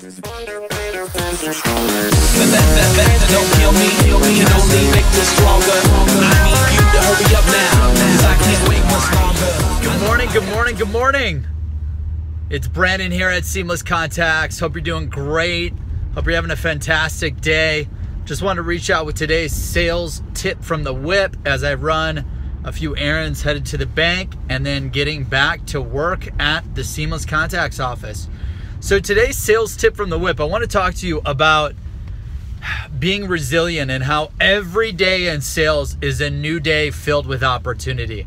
Don't kill me, can only make this stronger. I need you to hurry up now, 'cause I can't wait much longer. Good morning, good morning, good morning. It's Brandon here at Seamless Contacts. Hope you're doing great. Hope you're having a fantastic day. Just wanted to reach out with today's sales tip from the whip as I run a few errands headed to the bank and then getting back to work at the Seamless Contacts office. So today's sales tip from the whip, I want to talk to you about being resilient and how every day in sales is a new day filled with opportunity.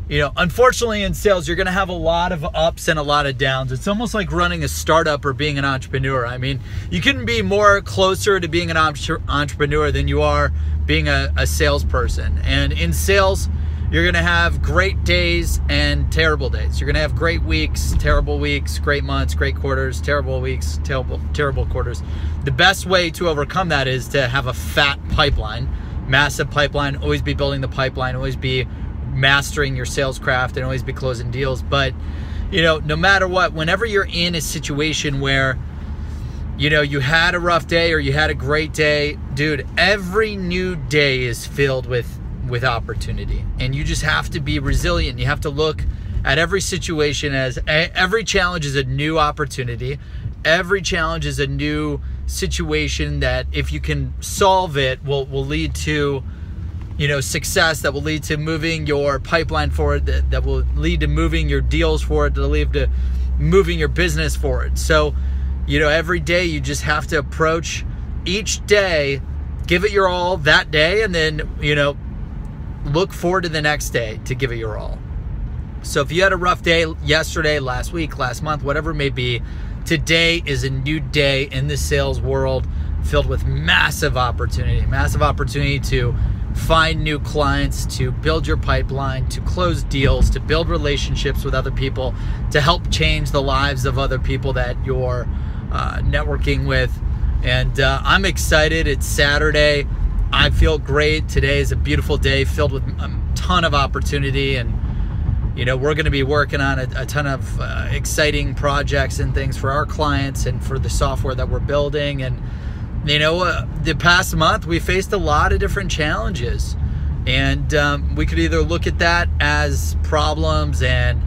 You know, unfortunately in sales, you're going to have a lot of ups and a lot of downs. It's almost like running a startup or being an entrepreneur. I mean, you couldn't be more closer to being an entrepreneur than you are being a salesperson. And in sales, you're going to have great days and terrible days. You're going to have great weeks, terrible weeks, great months, great quarters, terrible weeks, terrible quarters. The best way to overcome that is to have a fat pipeline, massive pipeline, always be building the pipeline, always be mastering your sales craft, and always be closing deals. But, you know, no matter what, whenever you're in a situation where, you know, you had a rough day or you had a great day, dude, every new day is filled with opportunity, and you just have to be resilient. You have to look at every situation as every challenge is a new opportunity. Every challenge is a new situation that, if you can solve it, will lead to, you know, success, that will lead to moving your pipeline forward, that will lead to moving your deals forward, that will lead to moving your business forward. So, you know, every day you just have to approach each day, give it your all that day, and then, you know, look forward to the next day to give it your all. So if you had a rough day yesterday, last week, last month, whatever it may be, today is a new day in the sales world filled with massive opportunity to find new clients, to build your pipeline, to close deals, to build relationships with other people, to help change the lives of other people that you're networking with. And I'm excited. It's Saturday. I feel great. Today is a beautiful day filled with a ton of opportunity, and you know, we're going to be working on a ton of exciting projects and things for our clients and for the software that we're building. And you know, the past month we faced a lot of different challenges, and we could either look at that as problems and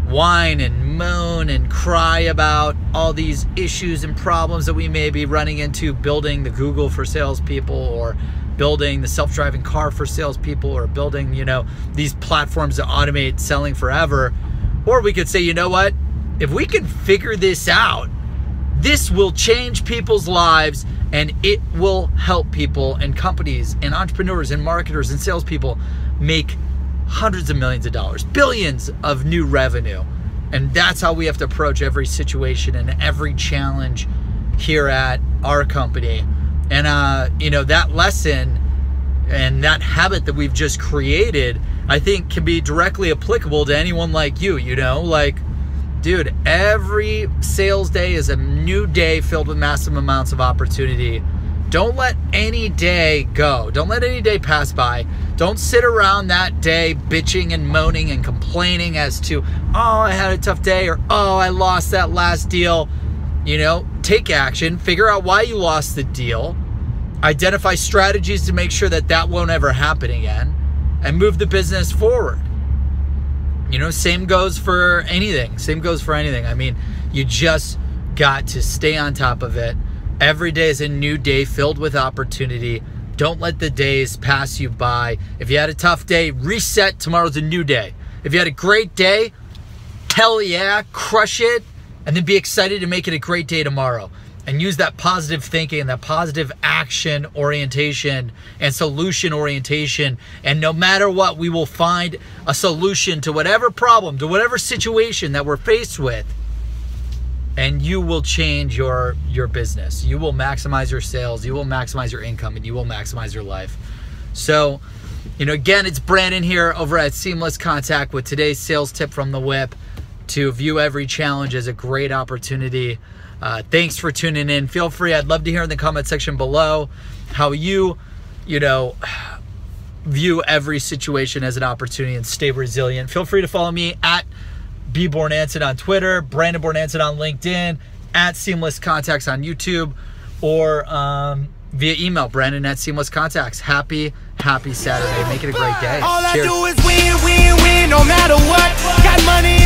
whine and moan and cry about all these issues and problems that we may be running into building the Google for salespeople, or building the self-driving car for salespeople, or building, you know, these platforms to automate selling forever. Or we could say, you know what, if we can figure this out, this will change people's lives, and it will help people and companies and entrepreneurs and marketers and salespeople make hundreds of millions of dollars, billions of new revenue. And that's how we have to approach every situation and every challenge here at our company. And you know, that lesson and that habit that we've just created, I think, can be directly applicable to anyone like you. You know, like, dude, every sales day is a new day filled with massive amounts of opportunity. Don't let any day go. Don't let any day pass by. Don't sit around that day bitching and moaning and complaining as to, oh, I had a tough day, or oh, I lost that last deal. You know, take action, figure out why you lost the deal, identify strategies to make sure that that won't ever happen again, and move the business forward. You know, same goes for anything. I mean, you just got to stay on top of it. Every day is a new day filled with opportunity. Don't let the days pass you by. If you had a tough day, reset. Tomorrow's a new day. If you had a great day, hell yeah, crush it, and then be excited to make it a great day tomorrow. And use that positive thinking and that positive action orientation and solution orientation. And no matter what, we will find a solution to whatever problem, to whatever situation that we're faced with. And you will change your business. You will maximize your sales. You will maximize your income, and you will maximize your life. So, you know, again, it's Brandon here over at Seamless Contact with today's sales tip from the whip: to view every challenge as a great opportunity. Thanks for tuning in. Feel free, I'd love to hear in the comment section below how you view every situation as an opportunity and stay resilient. Feel free to follow me at B Bornanson on Twitter, Brandon Bornanson on LinkedIn, at Seamless Contacts on YouTube, or via email, Brandon at Seamless Contacts. Happy Saturday. Make it a great day. All I Cheers. do is win, win, win, no matter what. Got money